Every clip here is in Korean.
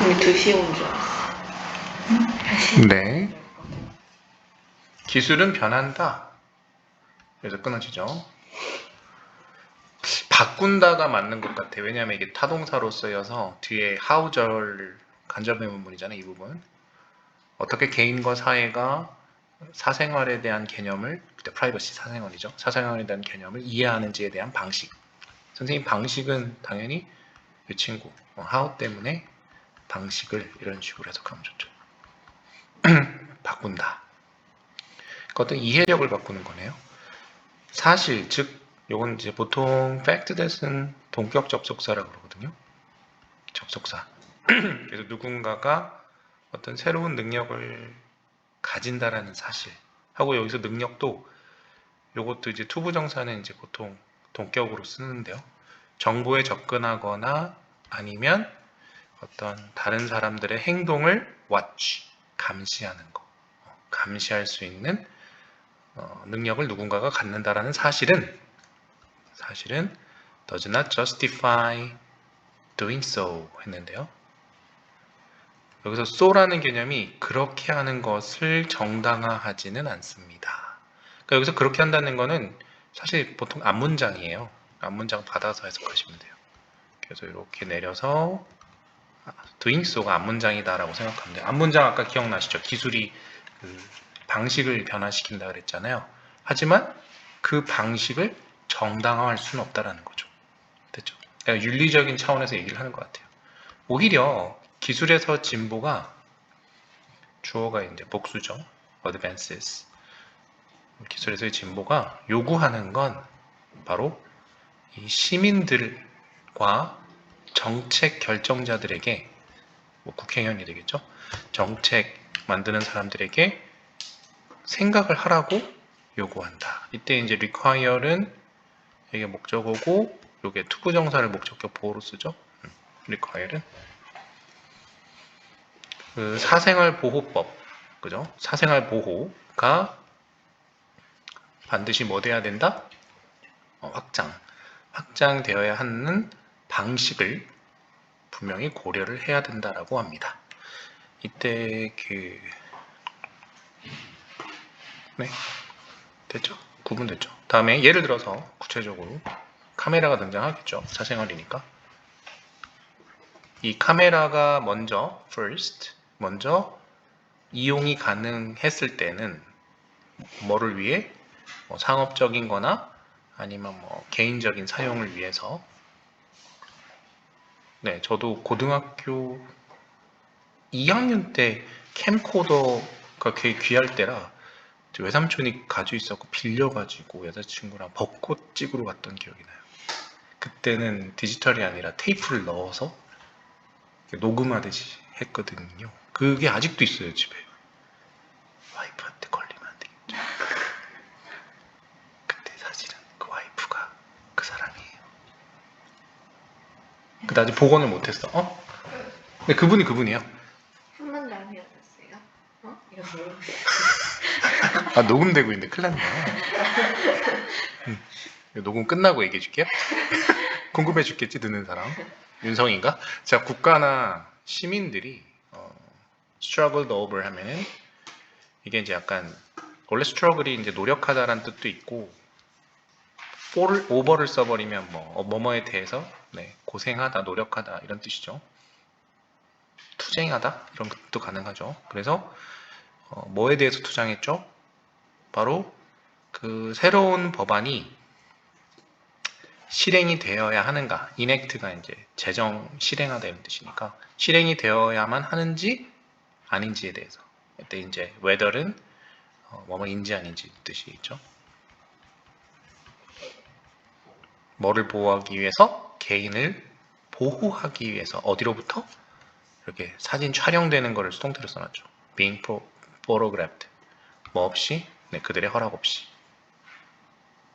우리 2시에 온 줄 알았어. 네. 기술은 변한다. 그래서 끊어지죠. 바꾼다가 맞는 것 같아. 왜냐하면 이게 타동사로 쓰여서 뒤에 how절을 간접의 문문이잖아요. 이 부분. 어떻게 개인과 사회가 사생활에 대한 개념을, 프라이버시 사생활이죠. 사생활에 대한 개념을 이해하는지에 대한 방식. 선생님 방식은 당연히 이 친구 how 때문에 방식을 이런 식으로 해석하면 좋죠. 바꾼다. 어떤 이해력을 바꾸는 거네요. 사실, 즉 요건 이제 보통 fact that은 동격 접속사라고 그러거든요. 접속사. 그래서 누군가가 어떤 새로운 능력을 가진다라는 사실 하고, 여기서 능력도 요것도 이제 투부정사는 이제 보통 동격으로 쓰는데요. 정보에 접근하거나 아니면 어떤 다른 사람들의 행동을 watch, 감시하는 거, 감시할 수 있는 능력을 누군가가 갖는다라는 사실은 does not justify doing so 했는데요. 여기서 so라는 개념이 그렇게 하는 것을 정당화하지는 않습니다. 그러니까 여기서 그렇게 한다는 거는 사실 보통 앞문장이에요. 앞문장 받아서 해석하시면 돼요. 그래서 이렇게 내려서 doing so가 앞문장이다라고 생각하면 돼요. 앞문장 아까 기억나시죠? 기술이 그 방식을 변화시킨다 그랬잖아요. 하지만 그 방식을 정당화할 수는 없다라는 거죠. 됐죠? 그러니까 윤리적인 차원에서 얘기를 하는 것 같아요. 오히려 기술에서 진보가, 주어가 이제 복수죠. advances. 기술에서의 진보가 요구하는 건 바로 이 시민들과 정책 결정자들에게, 국회의원이 되겠죠. 정책 만드는 사람들에게 생각을 하라고 요구한다. 이때 이제 require는 이게 목적어고, 요게 투부정사를 목적격 보호로 쓰죠. require는 그 사생활 보호법, 그죠? 사생활 보호가 반드시 뭐 돼야 된다? 확장되어야 하는 방식을 분명히 고려를 해야 된다라고 합니다. 이때 네, 됐죠? 구분됐죠? 다음에 예를 들어서 구체적으로 카메라가 등장하겠죠? 사생활이니까. 이 카메라가 먼저 이용이 가능했을 때는 뭐를 위해? 상업적인 거나 아니면 개인적인 사용을 위해서. 네, 저도 고등학교 2학년 때 캠코더가 되게 귀할 때라 외삼촌이 가지고 있었고 빌려가지고 여자친구랑 벚꽃 찍으러 갔던 기억이 나요. 그때는 디지털이 아니라 테이프를 넣어서 녹음하듯이 했거든요. 그게 아직도 있어요, 집에. 와이프한테 걸리면 안 되겠죠. 그때 사실은 그 와이프가 그 사람이에요. 근데 아직 복원을 못했어. 근데 그분이에요. 한 번도 안 헤어졌어요? 이러고. 녹음되고 있는데 큰일 났네. 녹음 끝나고 얘기해 줄게요. 궁금해 죽겠지, 듣는 사람. 윤성인가? 자, 국가나 시민들이 struggled over 하면은 이게 이제 약간, 원래 struggle이 이제 노력하다라는 뜻도 있고, over를 써버리면 뭐뭐에 대해서 고생하다, 노력하다 이런 뜻이죠. 투쟁하다 이런 것도 가능하죠. 그래서 뭐에 대해서 투쟁했죠? 바로 그 새로운 법안이 실행이 되어야 하는가, enact가 이제 제정, 실행하다 이런 뜻이니까 실행이 되어야만 하는지 아닌지에 대해서, 이때 이제 whether는 뭐뭐인지 아닌지 뜻이 있죠. 뭐를 보호하기 위해서? 개인을 보호하기 위해서. 어디로부터? 이렇게 사진 촬영되는 거를 수동태로 써놨죠. being photographed. 뭐 없이? 네, 그들의 허락 없이.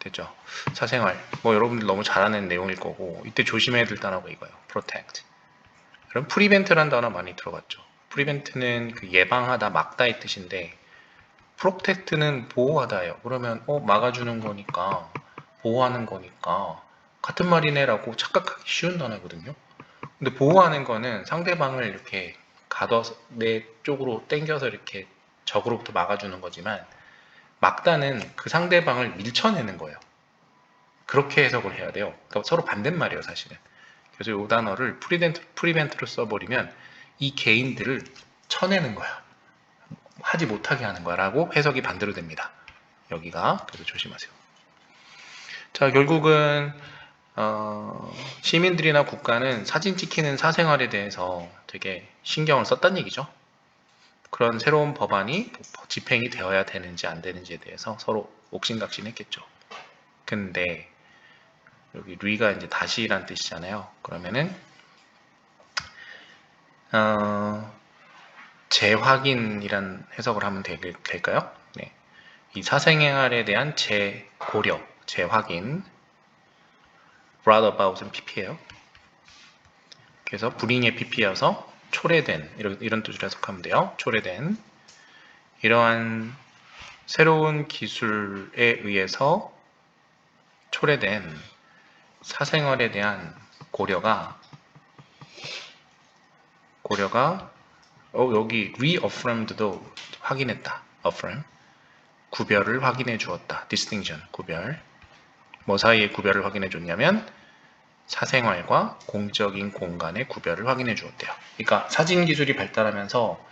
됐죠? 사생활. 여러분들 너무 잘 아는 내용일 거고, 이때 조심해야 될 단어가 이거예요. protect. 그럼 prevent라는 단어 많이 들어봤죠. prevent는 그 예방하다, 막다의 뜻인데, protect는 보호하다예요. 그러면 막아주는 거니까, 보호하는 거니까 같은 말이네라고 착각하기 쉬운 단어거든요. 근데 보호하는 거는 상대방을 이렇게 가둬서 내 쪽으로 당겨서 이렇게 적으로부터 막아주는 거지만 막다는 그 상대방을 밀쳐내는 거예요. 그렇게 해석을 해야 돼요. 그러니까 서로 반대말이에요, 사실은. 그래서 이 단어를 프리벤트로 써버리면 이 개인들을 쳐내는 거야. 하지 못하게 하는 거라고 해석이 반대로 됩니다. 여기가. 그래서 조심하세요. 자, 결국은 시민들이나 국가는 사진 찍히는 사생활에 대해서 되게 신경을 썼단 얘기죠. 그런 새로운 법안이 집행이 되어야 되는지 안 되는지에 대해서 서로 옥신각신했겠죠. 근데 여기 루이가 이제 다시란 뜻이잖아요. 그러면은 재확인이란 해석을 하면 될까요? 네. 이 사생활에 대한 재고려, 재확인. brought about은 pp예요. 그래서 불잉의 pp여서 초래된 이런 뜻으로 해석하면 돼요. 초래된 이러한 새로운 기술에 의해서 초래된 사생활에 대한 고려가 여기 reaffirmed도 확인했다. affirm 구별을 확인해 주었다. distinction 구별 뭐 사이의 구별을 확인해 줬냐면 사생활과 공적인 공간의 구별을 확인해 주었대요. 그러니까 사진 기술이 발달하면서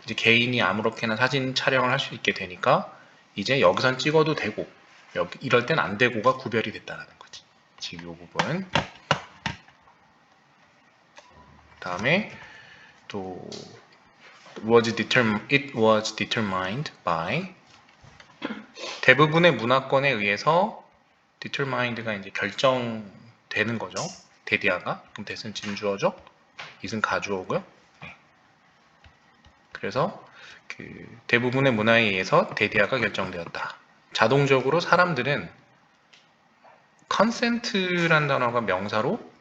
이제 개인이 아무렇게나 사진 촬영을 할 수 있게 되니까 이제 여기선 찍어도 되고 이럴 땐 안 되고가 구별이 됐다는 거지. 지금 이 부분. 다음에 또 it was determined by 대부분의 문화권에 의해서 determined가 이제 결정되는 거죠. 데디아가. 그럼 that은 진주어죠. it은 가주어고요. 네. 그래서 그 대부분의 문화에 의해서 데디아가 결정되었다. 자동적으로 사람들은 consent란 단어가 명사로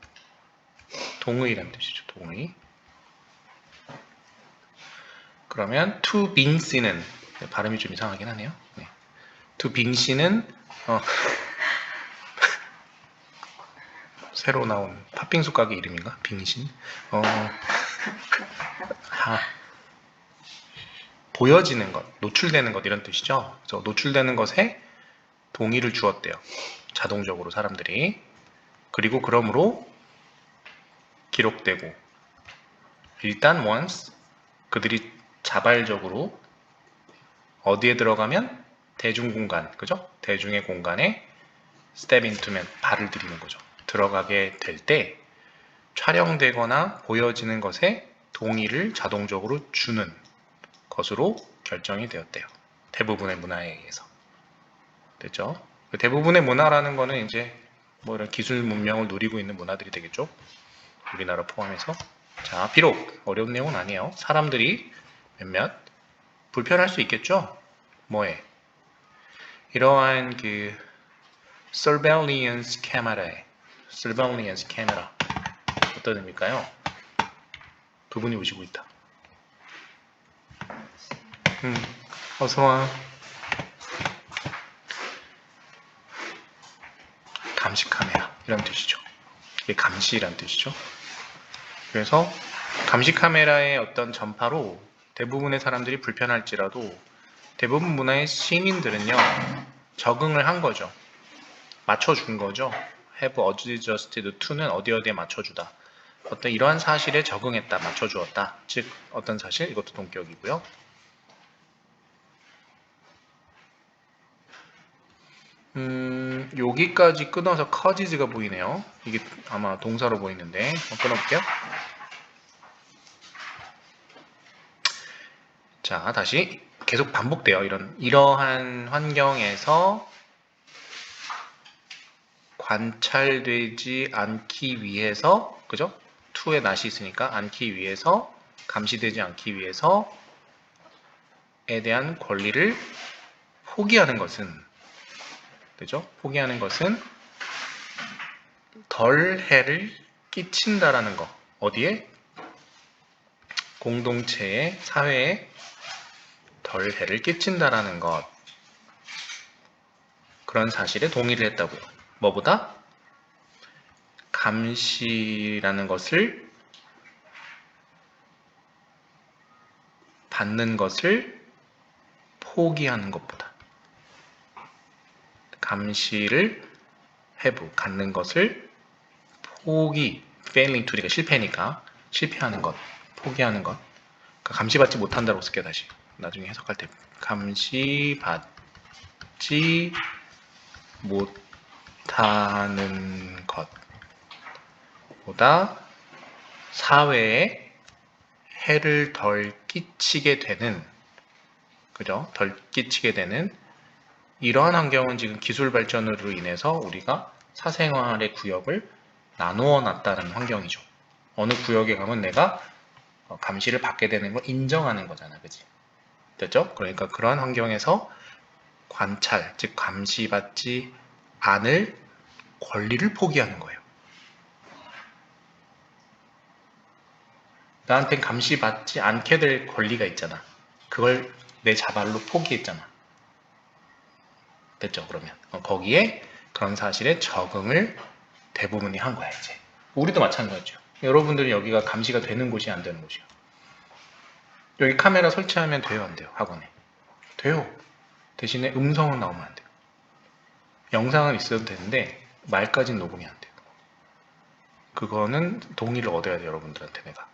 동의란 뜻이죠. 동의. 그러면 to 빙씨는 발음이 좀 이상하긴 하네요. 네. to 빙씨는 새로 나온 팥빙수 가게 이름인가? 빙신? 보여지는 것, 노출되는 것 이런 뜻이죠. 그래서 노출되는 것에 동의를 주었대요. 자동적으로 사람들이. 그리고 그러므로 기록되고 일단 once 그들이 자발적으로 어디에 들어가면 대중공간, 그죠? 대중의 공간에 step into면 발을 들이는 거죠. 들어가게 될 때 촬영되거나 보여지는 것에 동의를 자동적으로 주는 것으로 결정이 되었대요. 대부분의 문화에 의해서. 됐죠? 대부분의 문화라는 거는 이제 뭐 이런 기술 문명을 누리고 있는 문화들이 되겠죠? 우리나라 포함해서. 자, 비록 어려운 내용은 아니에요. 사람들이 몇몇 불편할 수 있겠죠? 뭐에? 이러한 그 surveillance camera에 surveillance camera 어떤 의미일까요? 두 분이 오시고 있다. 어서와. 감시 카메라 이런 뜻이죠. 이게 감시란 뜻이죠. 그래서 감시 카메라의 어떤 전파로 대부분의 사람들이 불편할지라도 대부분 문화의 시민들은요 적응을 한 거죠. 맞춰준 거죠. have adjusted to는 어디에 맞춰주다. 어떤 이러한 사실에 적응했다, 맞춰주었다. 즉 어떤 사실? 이것도 동격이고요. 여기까지 끊어서 cause가 보이네요. 이게 아마 동사로 보이는데 한번 끊어볼게요. 자, 다시 계속 반복돼요. 이러한 환경에서 관찰되지 않기 위해서, 그죠? to에 not이 있으니까 않기 위해서, 감시되지 않기 위해서에 대한 권리를 포기하는 것은, 그죠? 포기하는 것은 덜 해를 끼친다라는 거. 어디에? 공동체에, 사회에 덜 해를 끼친다라는 것. 그런 사실에 동의를 했다고요. 뭐보다? 감시라는 것을 갖는 것을 포기하는 것보다. 감시를 have, 갖는 것을 failing to가 실패니까 실패하는 것, 포기하는 것. 그러니까 감시받지 못한다고 쓸게요. 다시 나중에 해석할 때 감시받지 못하는 것보다 사회에 해를 덜 끼치게 되는, 그죠? 덜 끼치게 되는 이러한 환경은 지금 기술 발전으로 인해서 우리가 사생활의 구역을 나누어 놨다는 환경이죠. 어느 구역에 가면 내가 감시를 받게 되는 걸 인정하는 거잖아. 그치? 됐죠? 그러니까 그러한 환경에서 관찰, 즉 감시받지 않을 권리를 포기하는 거예요. 나한텐 감시받지 않게 될 권리가 있잖아. 그걸 내 자발로 포기했잖아. 됐죠? 그러면 거기에 그런 사실에 적응을 대부분이 한 거야. 이제 우리도 마찬가지죠. 여러분들이 여기가 감시가 되는 곳이 안 되는 곳이야. 여기 카메라 설치하면 돼요, 안 돼요? 학원에 돼요. 대신에 음성은 나오면 안 돼요. 영상은 있어도 되는데 말까지는 녹음이 안 돼요. 그거는 동의를 얻어야 돼요, 여러분들한테 내가.